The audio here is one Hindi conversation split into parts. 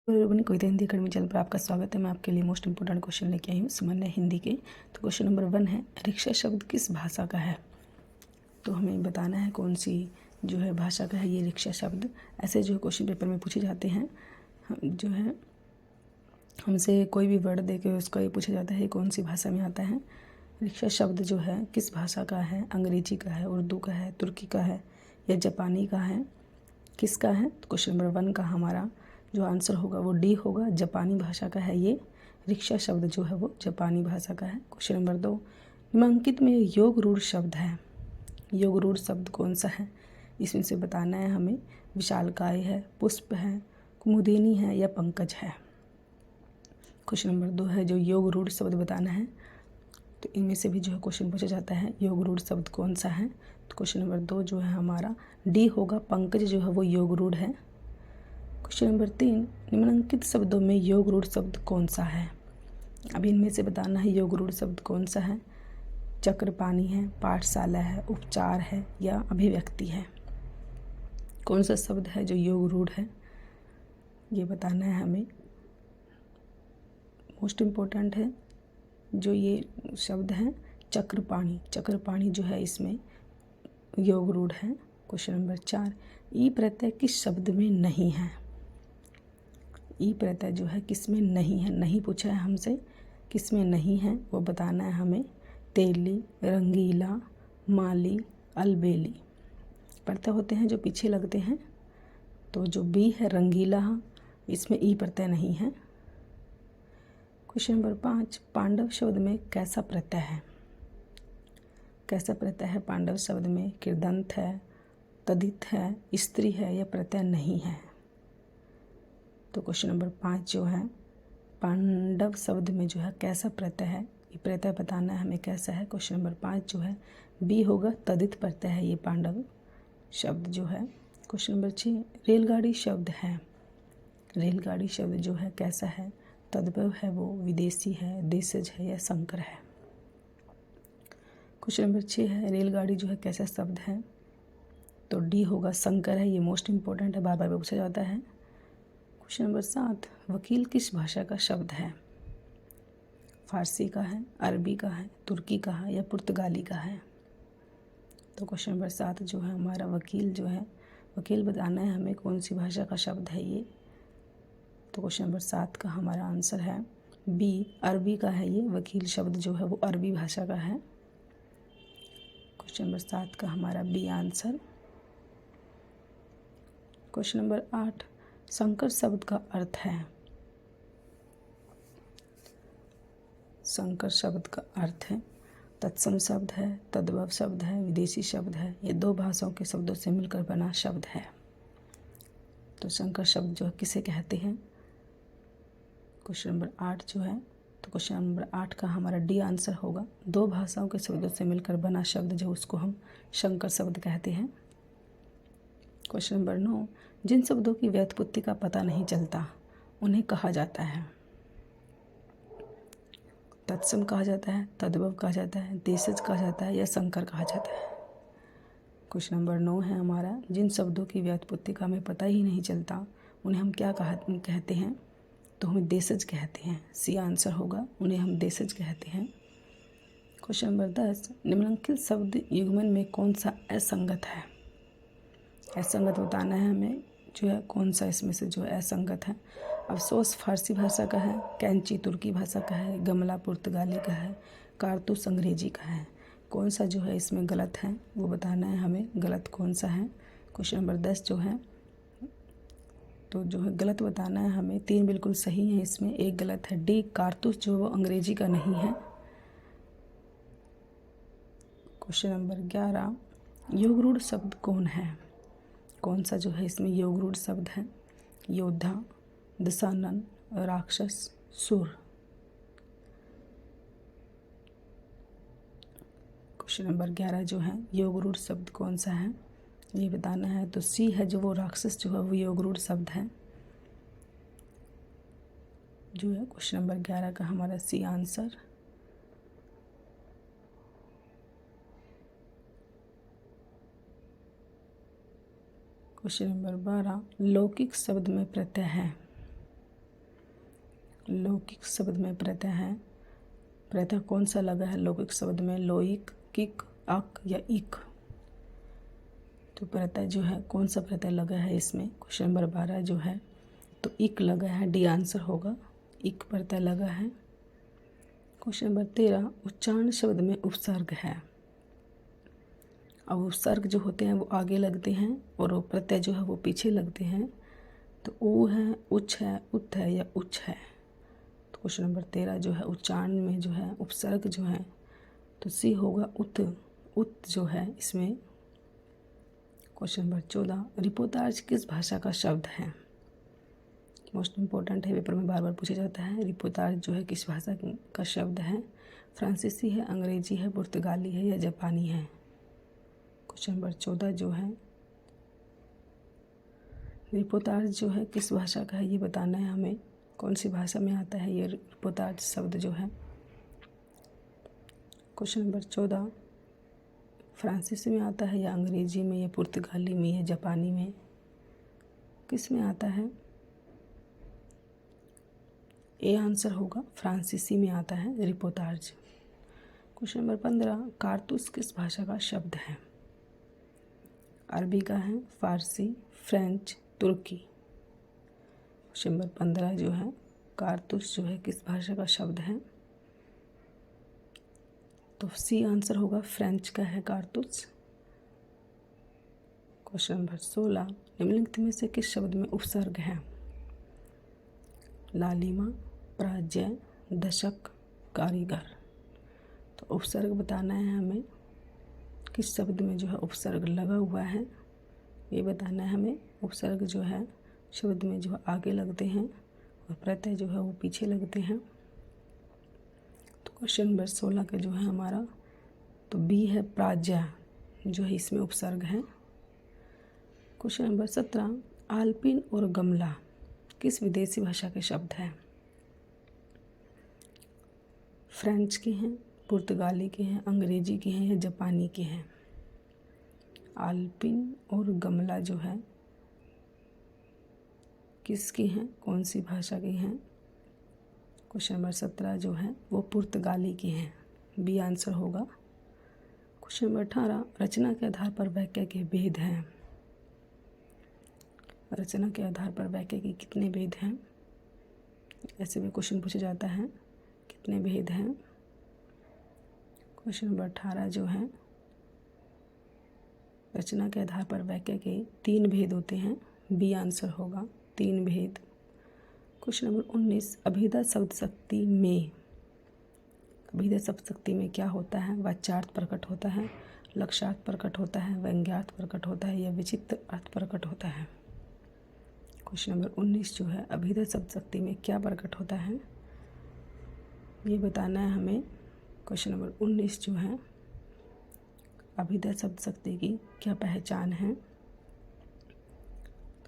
अपनी कविता हिंदी अकेडमी चैनल पर आपका स्वागत है। मैं आपके लिए मोस्ट इंपोर्टेंट क्वेश्चन लेके आई हूँ सामान्य हिंदी के। तो क्वेश्चन नंबर 1 है, रिक्शा शब्द किस भाषा का है? तो हमें बताना है कौन सी जो है भाषा का है ये रिक्शा शब्द। ऐसे जो है क्वेश्चन पेपर में पूछे जाते हैं। जो है हमसे कोई भी वर्ड दे के उसका ये पूछा जाता है कौन सी भाषा में आता है। रिक्शा शब्द जो है किस भाषा का है? अंग्रेजी का है, उर्दू का है, तुर्की का है या जापानी का है? किसका है? तो क्वेश्चन नंबर 1 का हमारा जो आंसर होगा वो डी होगा, जापानी भाषा का है ये रिक्शा शब्द जो है वो जापानी भाषा का है। क्वेश्चन नंबर 2, निम्नलिखित में योग रूढ़ शब्द है, योग रूढ़ शब्द कौन सा है? इसमें से बताना है हमें। विशालकाय है, पुष्प है, कुमुदिनी है या पंकज है। क्वेश्चन नंबर 2 है जो योग रूढ़ शब्द बताना है। तो इनमें से भी जो है क्वेश्चन पूछा जाता है योग रूढ़ शब्द कौन सा है। तो क्वेश्चन नंबर 2 जो है हमारा डी होगा, पंकज जो है वो योग रूढ़ है। क्वेश्चन नंबर 3, निम्नलिखित शब्दों में योग रूढ़ शब्द कौन सा है? अभी इनमें से बताना है योग रूढ़ शब्द कौन सा है। चक्रपाणी है, पाठशाला है, उपचार है या अभिव्यक्ति है। कौन सा शब्द है जो योग रूढ़ है ये बताना है हमें। मोस्ट इम्पोर्टेंट है जो ये शब्द है चक्रपाणी, चक्रपाणी जो है इसमें योग रूढ़ है। क्वेश्चन नंबर 4, ई प्रत्यय किस शब्द में नहीं है? ई प्रत्यय जो है किस में नहीं है? नहीं पूछा है हमसे, किस में नहीं है वो बताना है हमें। तेली, रंगीला, माली, अलबेली प्रत्यय होते हैं जो पीछे लगते हैं। तो जो बी है रंगीला, इसमें ई प्रत्यय नहीं है। क्वेश्चन नंबर 5, पांडव शब्द में कैसा प्रत्यय है? कैसा प्रत्यय है पांडव शब्द में? कृदंत है, तदित है, स्त्री है या प्रत्यय नहीं है। तो क्वेश्चन नंबर 5 जो है पांडव शब्द में जो है कैसा प्रत्यय है ये प्रत्यय बताना है हमें कैसा है। क्वेश्चन नंबर 5 जो है बी होगा, तदित प्रत्यय है ये पांडव शब्द जो है। क्वेश्चन नंबर 6, रेलगाड़ी शब्द है, रेलगाड़ी शब्द जो है कैसा है? तद्भव है, वो विदेशी है, देशज है या संकर है। क्वेश्चन नंबर 6 है रेलगाड़ी जो है कैसा शब्द है? तो डी होगा, संकर है। ये मोस्ट इंपॉर्टेंट है, बार बार पूछा जाता है। क्वेश्चन नंबर 7, वकील किस भाषा का शब्द है? फारसी का है, अरबी का है, तुर्की का है या पुर्तगाली का है। तो क्वेश्चन नंबर 7 जो है हमारा वकील जो है, वकील बताना है हमें कौन सी भाषा का शब्द है ये। तो क्वेश्चन नंबर 7 का हमारा आंसर है बी, अरबी का है ये वकील शब्द जो है वो अरबी भाषा का है। क्वेश्चन नंबर 7 का हमारा बी आंसर। क्वेश्चन नंबर 8, संकर शब्द का अर्थ है। संकर शब्द का अर्थ है तत्सम शब्द है, तद्भव शब्द है, विदेशी शब्द है, ये दो भाषाओं के शब्दों से मिलकर बना शब्द है। तो संकर शब्द जो है किसे कहते हैं? क्वेश्चन नंबर 8 जो है, तो क्वेश्चन नंबर 8 का हमारा डी आंसर होगा। दो भाषाओं के शब्दों से मिलकर बना शब्द जो उसको हम संकर शब्द कहते हैं। क्वेश्चन नंबर 9, जिन शब्दों की व्युत्पत्ति का पता नहीं चलता उन्हें कहा जाता है। तत्सम कहा जाता है, तद्भव कहा जाता है, देशज कहा जाता है या संकर कहा जाता है। क्वेश्चन नंबर 9 है हमारा, जिन शब्दों की व्युत्पत्ति का हमें पता ही नहीं चलता उन्हें हम क्या कहते हैं? तो हमें देशज कहते हैं। सी आंसर होगा, उन्हें हम देशज कहते हैं। क्वेश्चन नंबर 10, निम्नलिखित शब्द युग्मन में कौन सा असंगत है? असंगत बताना है हमें जो है कौन सा इसमें से जो है असंगत है। अफसोस फारसी भाषा का है, कैंची तुर्की भाषा का है, गमला पुर्तगाली का है, कारतूस अंग्रेजी का है। कौन सा जो है इसमें गलत है वो बताना है हमें, गलत कौन सा है। क्वेश्चन नंबर 10 जो है तो जो है गलत बताना है हमें। 3 बिल्कुल सही है, इसमें एक गलत है। डी, कारतूस जो वो अंग्रेजी का नहीं है। क्वेश्चन नंबर 11, योग रूढ़ शब्द कौन है? कौन सा जो है इसमें योग रूढ़ शब्द है? योद्धा, दशानन, राक्षस, सुर। क्वेश्चन नंबर 11 जो है योग रूढ़ शब्द कौन सा है ये बताना है। तो सी है जो वो राक्षस जो है वो योग रूढ़ शब्द है जो है क्वेश्चन नंबर 11 का हमारा सी आंसर। क्वेश्चन नंबर 12, लौकिक शब्द में प्रत्यय है। लौकिक शब्द में प्रत्यय है, प्रत्यय कौन सा लगा है लौकिक शब्द में? लोइक, किक, अक या इक? तो प्रत्यय जो है कौन सा प्रत्यय लगा है इसमें? क्वेश्चन नंबर 12 जो है तो इक लगा है, डी आंसर होगा, इक प्रत्यय लगा है। क्वेश्चन नंबर 13, उच्चारण शब्द में उपसर्ग है। अब उपसर्ग जो होते हैं वो आगे लगते हैं और वो प्रत्यय जो है वो पीछे लगते हैं। तो ऊ है, उच्च है, उत है या उच्च है? तो क्वेश्चन नंबर 13 जो है उच्चारण में जो है उपसर्ग जो है तो सी होगा, उत। उत जो है इसमें। क्वेश्चन नंबर 14, रिपोर्ताज किस भाषा का शब्द है? मोस्ट इम्पोर्टेंट है, पेपर में बार बार पूछा जाता है। रिपोर्ताज जो है किस भाषा का शब्द है? फ्रांसीसी है, अंग्रेजी है, पुर्तगाली है या जापानी है? क्वेश्चन नंबर 14 जो है रिपोर्ताज जो है किस भाषा का है ये बताना है हमें, कौन सी भाषा में आता है ये रिपोर्ताज शब्द जो है। क्वेश्चन नंबर 14, फ्रांसीसी में आता है या अंग्रेजी में या पुर्तगाली में या जापानी में? किस में आता है? ए आंसर होगा, फ्रांसीसी में आता है रिपोर्ताज। क्वेश्चन नंबर 15, कारतूस किस भाषा का शब्द है? अरबी का है, फारसी, फ्रेंच, तुर्की? क्वेश्चन नंबर 15 जो है कारतूस जो है किस भाषा का शब्द है? तो सी आंसर होगा, फ्रेंच का है कारतूस। क्वेश्चन नंबर 16, निम्नलिखित में से किस शब्द में उपसर्ग है? लालिमा, पराजय, दशक, कारीगर? तो उपसर्ग बताना है हमें, किस शब्द में जो है उपसर्ग लगा हुआ है ये बताना है हमें। उपसर्ग जो है शब्द में जो है आगे लगते हैं और प्रत्यय जो है वो पीछे लगते हैं। तो क्वेश्चन नंबर 16 का जो है हमारा तो बी है, प्राज्ञा जो है इसमें उपसर्ग है। क्वेश्चन नंबर 17, आल्पिन और गमला किस विदेशी भाषा के शब्द हैं? फ्रेंच के हैं, पुर्तगाली के हैं, अंग्रेजी के हैं या जापानी के हैं? आल्पिन और गमला जो है किसकी हैं, कौन सी भाषा की हैं? क्वेश्चन नंबर 17 जो है वो पुर्तगाली की हैं, बी आंसर होगा। क्वेश्चन नंबर 18, रचना के आधार पर वाक्य के भेद हैं। रचना के आधार पर वाक्य के कितने भेद हैं? ऐसे भी क्वेश्चन पूछा जाता है, कितने भेद हैं? क्वेश्चन नंबर 18 जो है रचना के आधार पर वाक्य के 3 भेद होते हैं, बी आंसर होगा, 3 भेद। क्वेश्चन नंबर 19, अभिधा शब्द शक्ति में, अभिधा शब्द शक्ति में क्या होता है? वाच्यार्थ प्रकट होता है, लक्ष्यार्थ प्रकट होता है, व्यंग्यार्थ प्रकट होता है या विचित्र अर्थ प्रकट होता है? क्वेश्चन नंबर 19 जो है अभिधा शब्द शक्ति में क्या प्रकट होता है ये बताना है हमें। क्वेश्चन नंबर 19 जो है अभिधा शब्द शक्ति की क्या पहचान है?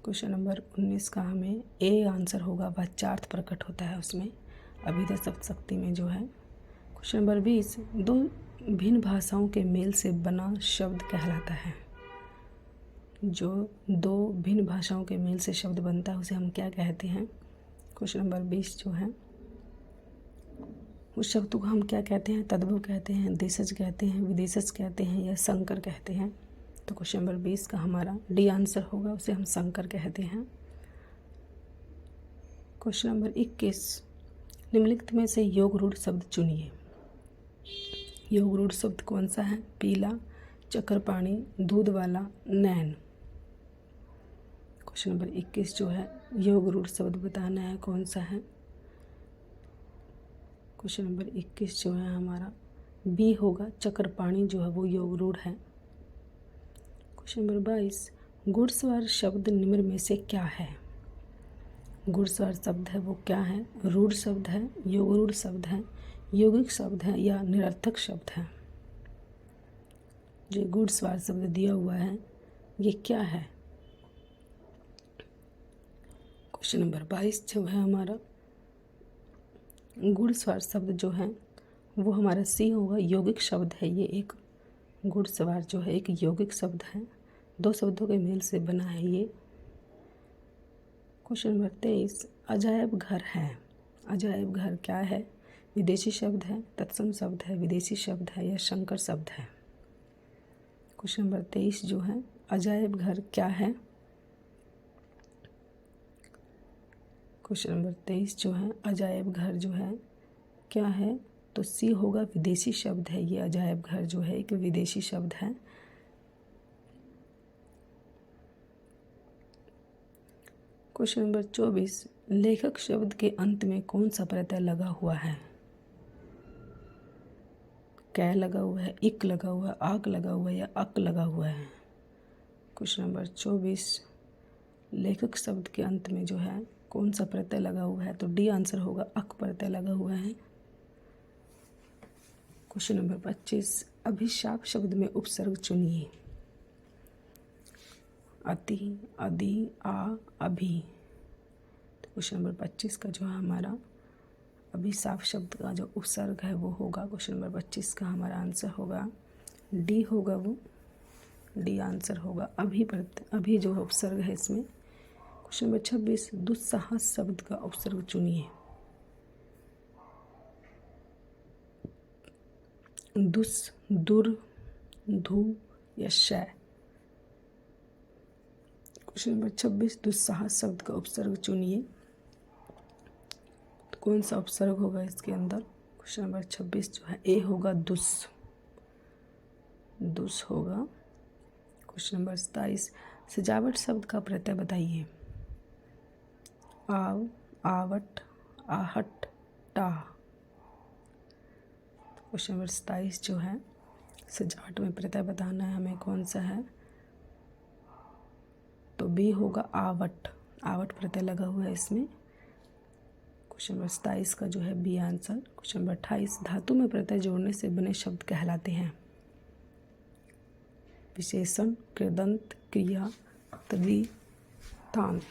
क्वेश्चन नंबर 19 का हमें ए आंसर होगा, वाच्यार्थ प्रकट होता है उसमें, अभिधा शब्द शक्ति में जो है। क्वेश्चन नंबर 20, दो भिन्न भाषाओं के मेल से बना शब्द कहलाता है। जो दो भिन्न भाषाओं के मेल से शब्द बनता है उसे हम क्या कहते हैं? क्वेश्चन नंबर 20 जो है उस शब्द को हम क्या कहते हैं? तद्भव कहते हैं, देशज कहते हैं, विदेशज कहते हैं या संकर कहते हैं? तो क्वेश्चन नंबर 20 का हमारा डी आंसर होगा, उसे हम संकर कहते हैं। क्वेश्चन नंबर 21, निम्नलिखित में से योग रूढ़ शब्द चुनिए। योग रूढ़ शब्द कौन सा है? पीला, चक्रपाणी, दूध वाला, नैन? क्वेश्चन नंबर 21 जो है योग रूढ़ शब्द बताना है कौन सा है। क्वेश्चन नंबर 21 जो है हमारा बी होगा, चक्रपाणी जो है वो योग रूढ़ है। क्वेश्चन नंबर 22, घुड़सवार शब्द निम्न में से क्या है? घुड़सवार शब्द है वो क्या है? रूढ़ शब्द है, योग रूढ़ शब्द है, यौगिक शब्द है या निरर्थक शब्द है? जो घुड़सवार शब्द दिया हुआ है ये क्या है? क्वेश्चन नंबर 22 जो है हमारा घुड़सवार शब्द जो है वो हमारा सी होगा, यौगिक शब्द है। ये एक घुड़सवार जो है एक यौगिक शब्द है, 2 शब्दों के मेल से बना है ये। क्वेश्चन नंबर 23, अजायब घर है। अजायब घर क्या है? विदेशी शब्द है, तत्सम शब्द है, विदेशी शब्द है या संकर शब्द है? क्वेश्चन नंबर 23 जो है, अजायब घर क्या है? क्वेश्चन नंबर 23 जो है, अजायब घर जो है क्या है? तो सी होगा, विदेशी शब्द है। ये अजायब घर जो है एक विदेशी शब्द है। क्वेश्चन नंबर 24, लेखक शब्द के अंत में कौन सा प्रत्यय लगा हुआ है? कै लगा हुआ है, इक लगा हुआ है, आक लगा हुआ है या अक लगा हुआ है? क्वेश्चन नंबर 24, लेखक शब्द के अंत में जो है कौन सा प्रत्यय लगा हुआ है? तो डी आंसर होगा, अक प्रत्यय लगा हुआ है। क्वेश्चन नंबर 25, अभिशाप शब्द में उपसर्ग चुनिए। अति, अधि, आ, अभि। तो क्वेश्चन नंबर 25 का जो है हमारा अभिशाप शब्द का जो उपसर्ग है वो होगा, क्वेश्चन नंबर 25 का हमारा आंसर होगा डी होगा, वो डी आंसर होगा। अभी जो है उपसर्ग है इसमें। क्वेश्चन नंबर 26, दुस्साहस शब्द का उपसर्ग चुनिए। दुस, दुर, धु या शय। क्वेश्चन नंबर 26, दुस्साहस शब्द का उपसर्ग चुनिए। तो कौन सा उपसर्ग होगा इसके अंदर? क्वेश्चन नंबर 26 जो है ए होगा, दुस, दुस होगा। क्वेश्चन नंबर 27, सजावट शब्द का प्रत्यय बताइए। आव, आवट, आहट, टाह। क्वेश्चन नंबर 27 जो है सजावट में प्रत्यय बताना है हमें, कौन सा है? तो बी होगा, आवट। आवट प्रत्यय लगा हुआ है इसमें। क्वेश्चन नंबर 27 का जो है बी आंसर। क्वेश्चन नंबर 28, धातु में प्रत्यय जोड़ने से बने शब्द कहलाते हैं। विशेषण, कृदंत, क्रिया, तृतांत।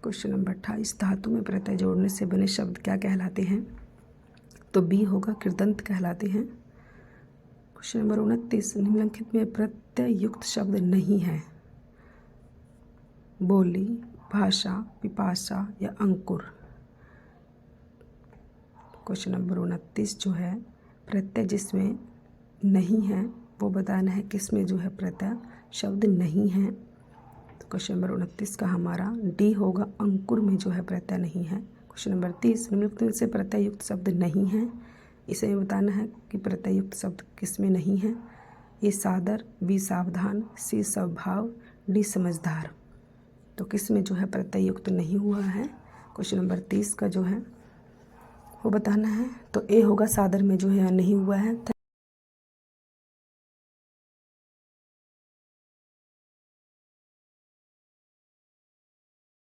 क्वेश्चन नंबर 28, धातु में प्रत्यय जोड़ने से बने शब्द क्या कहलाते हैं? तो बी होगा, कृदंत कहलाते हैं। क्वेश्चन नंबर 29, निम्नलिखित में प्रत्यय युक्त शब्द नहीं है। बोली, भाषा, पिपासा या अंकुर। क्वेश्चन नंबर 29 जो है प्रत्यय जिसमें नहीं है वो बताना है, किसमें जो है प्रत्यय शब्द नहीं है। तो क्वेश्चन नंबर 29 का हमारा डी होगा, अंकुर में जो है प्रत्यय नहीं है। क्वेश्चन नंबर 30, निम्नलिखित से प्रत्यय युक्त शब्द नहीं है। इसे बताना है कि प्रत्यय युक्त शब्द किसमें नहीं है। ए सादर, बी सावधान, सी स्वभाव, डी समझदार। तो किस में जो है प्रत्यय युक्त नहीं हुआ है? क्वेश्चन नंबर 30 का जो है वो बताना है। तो ए होगा, सादर में जो है नहीं हुआ है।